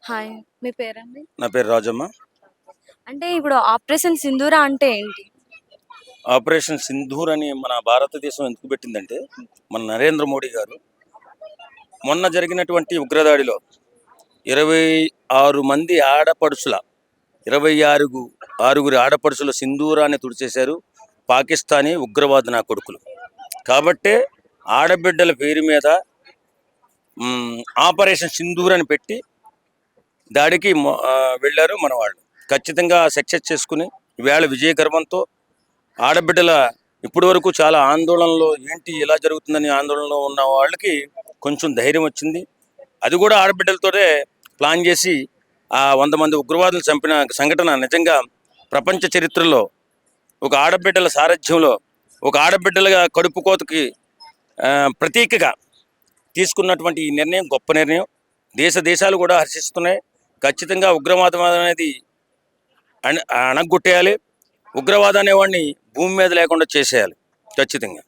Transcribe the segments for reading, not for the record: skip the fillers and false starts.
Hi. మీ పేరండి? నా పేరు రాజమ్మ. అంటే ఇప్పుడు ఆపరేషన్ సింధూర అంటే ఏంటి? ఆపరేషన్ సింధూర్ అని మన భారతదేశం ఎందుకు పెట్టిందంటే, మన నరేంద్ర మోడీ గారు మొన్న జరిగినటువంటి ఉగ్రదాడిలో 26 మంది ఆడపడుచుల 26 ఆడపడుచుల సింధూరాన్ని తుడిచేశారు పాకిస్తానీ ఉగ్రవాద నా కొడుకులు. కాబట్టే ఆడబిడ్డల పేరు మీద ఆపరేషన్ సింధూర్ అని పెట్టి దాడికి వెళ్ళారు మన వాళ్ళు. ఖచ్చితంగా సక్సెస్ చేసుకుని ఈవేళ విజయ గర్వంతో ఆడబిడ్డల ఇప్పటి వరకు చాలా ఆందోళనలో ఏంటి ఇలా జరుగుతుందని ఆందోళనలో ఉన్న వాళ్ళకి కొంచెం ధైర్యం వచ్చింది. అది కూడా ఆడబిడ్డలతోనే ప్లాన్ చేసి ఆ 100 మంది ఉగ్రవాదులు చంపిన సంఘటన నిజంగా ప్రపంచ చరిత్రలో ఒక ఆడబిడ్డల సారథ్యంలో ఒక ఆడబిడ్డలుగా కడుపు కోతకి ప్రతీకగా తీసుకున్నటువంటి ఈ నిర్ణయం గొప్ప నిర్ణయం. దేశాలు కూడా హర్షిస్తున్నాయి. ఖచ్చితంగా ఉగ్రవాదం అనేది అణగొట్టేయాలి. ఉగ్రవాదం అనేవాడిని భూమి మీద లేకుండా చేసేయాలి ఖచ్చితంగా.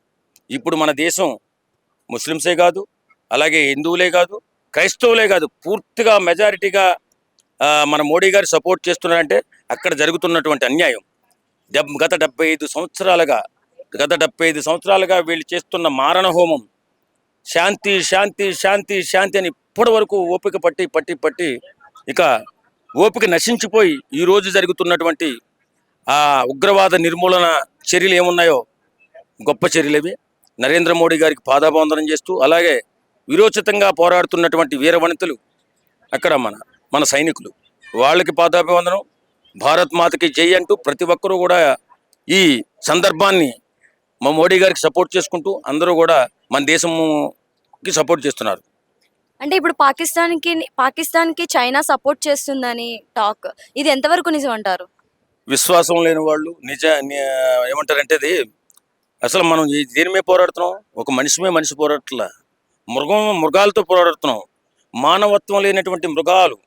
ఇప్పుడు మన దేశం ముస్లిమ్సే కాదు, అలాగే హిందువులే కాదు, క్రైస్తవులే కాదు, పూర్తిగా మెజారిటీగా మన మోడీ గారు సపోర్ట్ చేస్తున్నారంటే అక్కడ జరుగుతున్నటువంటి అన్యాయం. గత 75 సంవత్సరాలుగా వీళ్ళు చేస్తున్న మారణ హోమం శాంతి శాంతి శాంతి శాంతి అని ఇప్పటి వరకు ఓపిక పట్టి ఇక ఓపిక నశించిపోయి ఈరోజు జరుగుతున్నటువంటి ఆ ఉగ్రవాద నిర్మూలన చర్యలు ఏమున్నాయో గొప్ప చర్యలవి. నరేంద్ర మోడీ గారికి పాదాభివందనం చేస్తూ, అలాగే విరోచితంగా పోరాడుతున్నటువంటి వీరవనితలు అక్కడ మన సైనికులు వాళ్ళకి పాదాభివందనం. భారత్ మాతకి జై అంటూ ప్రతి ఒక్కరూ కూడా ఈ సందర్భాన్ని మా మోడీ గారికి సపోర్ట్ చేసుకుంటూ అందరూ కూడా మన దేశంకి సపోర్ట్ చేస్తున్నారు. అంటే ఇప్పుడు పాకిస్తాన్కి చైనా సపోర్ట్ చేస్తుందని టాక్. ఇది ఎంతవరకు నిజం అంటారు? విశ్వాసం లేని వాళ్ళు ఏమంటారంటే అది అసలు మనం దేని మీద పోరాడుతున్నాం? ఒక మనిషి పోరాడట్లా, మృగాలతో పోరాడుతున్నాం. మానవత్వం లేనటువంటి మృగాలు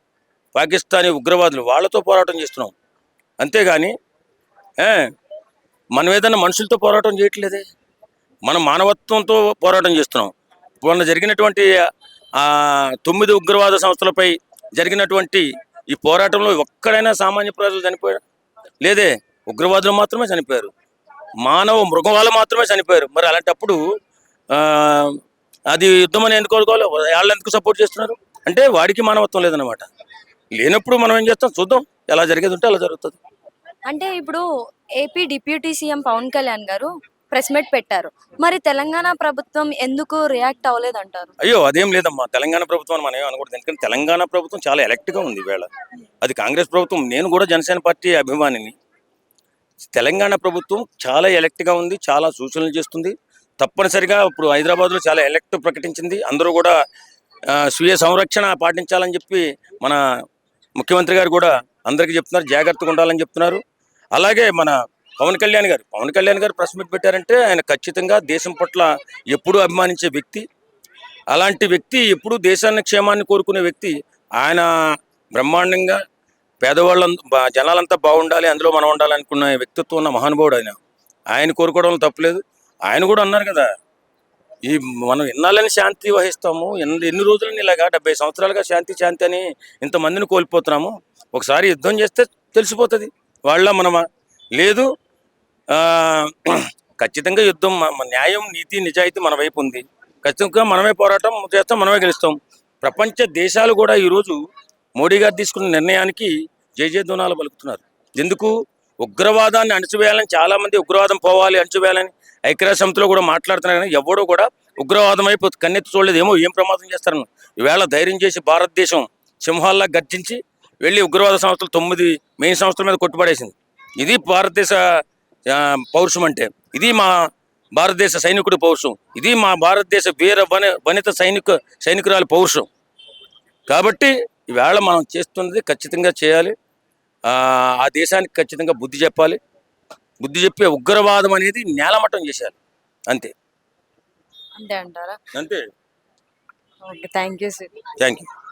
పాకిస్తానీ ఉగ్రవాదులు వాళ్ళతో పోరాటం చేస్తున్నాం. అంతేగాని మనం ఏదైనా మనుషులతో పోరాటం చేయట్లేదే, మనం మానవత్వంతో పోరాటం చేస్తున్నాం. మొన్న జరిగినటువంటి 9 ఉగ్రవాద సంస్థలపై జరిగినటువంటి ఈ పోరాటంలో ఒక్కడైనా సామాన్య ప్రజలు చనిపోయారు లేదే. ఉగ్రవాదులు మాత్రమే చనిపోయారు, మృగవాళ్ళు మాత్రమే చనిపోయారు. మరి అలాంటప్పుడు అది యుద్ధం అని ఎందుకు కోరుకోవాలి? వాళ్ళు ఎందుకు సపోర్ట్ చేస్తున్నారు? అంటే వాడికి మానవత్వం లేదన్నమాట. లేనప్పుడు మనం ఏం చేస్తాం? చూద్దాం, ఎలా జరిగేది ఉంటే అలా జరుగుతుంది. అంటే ఇప్పుడు AP deputy CM Pawan Kalyan గారు ప్రెస్ మీట్ పెట్టారు. మరి తెలంగాణ ప్రభుత్వం ఎందుకు రియాక్ట్ అవ్వలేదంటారు? అయ్యో, అదేం లేదమ్మా. తెలంగాణ ప్రభుత్వం మనం ఏం అనకూడదు. ఎందుకంటే తెలంగాణ ప్రభుత్వం చాలా ఎలక్ట్గా ఉంది ఈవేళ. అది కాంగ్రెస్ ప్రభుత్వం. నేను కూడా జనసేన పార్టీ అభిమానిని. తెలంగాణ ప్రభుత్వం చాలా ఎలక్ట్గా ఉంది, చాలా సూచనలు చేస్తుంది. తప్పనిసరిగా ఇప్పుడు హైదరాబాద్లో చాలా ఎలక్ట్ ప్రకటించింది. అందరూ కూడా స్వీయ సంరక్షణ పాటించాలని చెప్పి మన ముఖ్యమంత్రి గారు కూడా అందరికీ చెప్తున్నారు, జాగ్రత్తగా ఉండాలని చెప్తున్నారు. అలాగే మన పవన్ కళ్యాణ్ గారు ప్రెస్ మీట్ పెట్టారంటే ఆయన ఖచ్చితంగా దేశం పట్ల ఎప్పుడూ అభిమానించే వ్యక్తి. అలాంటి వ్యక్తి, ఎప్పుడూ దేశాన్ని క్షేమాన్ని కోరుకునే వ్యక్తి. ఆయన బ్రహ్మాండంగా జనాలంతా బాగుండాలి, అందులో మనం ఉండాలనుకున్న వ్యక్తిత్వం ఉన్న మహానుభావుడు ఆయన కోరుకోవడంలో తప్పులేదు. ఆయన కూడా అన్నారు కదా, మనం ఎన్నాళ్ళని శాంతి వహిస్తాము, ఎన్ని రోజులని ఇలాగా 70 సంవత్సరాలుగా శాంతి అని ఇంతమందిని కోల్పోతున్నాము. ఒకసారి యుద్ధం చేస్తే తెలిసిపోతుంది వాళ్ళ మనమా. లేదు, ఖచ్చితంగా యుద్ధం, న్యాయం నీతి నిజాయితీ మన వైపు ఉంది. ఖచ్చితంగా మనమే పోరాటం చేస్తాం, మనమే గెలుస్తాం. ప్రపంచ దేశాలు కూడా ఈరోజు మోడీ గారు తీసుకున్న నిర్ణయానికి జయజయధ్వానాలు పలుకుతున్నారు. ఎందుకు? ఉగ్రవాదాన్ని అణచివేయాలని, చాలామంది ఉగ్రవాదం పోవాలి అణచివేయాలని ఐక్యరాజ్య సమితిలో కూడా మాట్లాడుతున్నారు. కానీ ఎవడో కూడా ఉగ్రవాదం వైపు కన్నెత్తి చూడలేదు. ఏం ప్రమాదం చేస్తారని ఈవేళ ధైర్యం చేసి భారతదేశం సింహాల్లా గర్జించి వెళ్ళి ఉగ్రవాద సంస్థలు 9 మెయిన్ సంస్థల మీద కొట్టుపడేసింది. ఇది భారతదేశ పౌరుషం అంటే. ఇది మా భారతదేశ సైనికుడి పౌరుషం. ఇది మా భారతదేశ వనిత సైనికురాలి పౌరుషం. కాబట్టి ఈవేళ మనం చేస్తున్నది ఖచ్చితంగా చేయాలి. ఆ దేశానికి ఖచ్చితంగా బుద్ధి చెప్పాలి. బుద్ధి చెప్పే ఉగ్రవాదం అనేది నేలమట్టం చేశారు. అంతే అంతే అంటారా? అంతే. Okay, thank you sir. Thank you.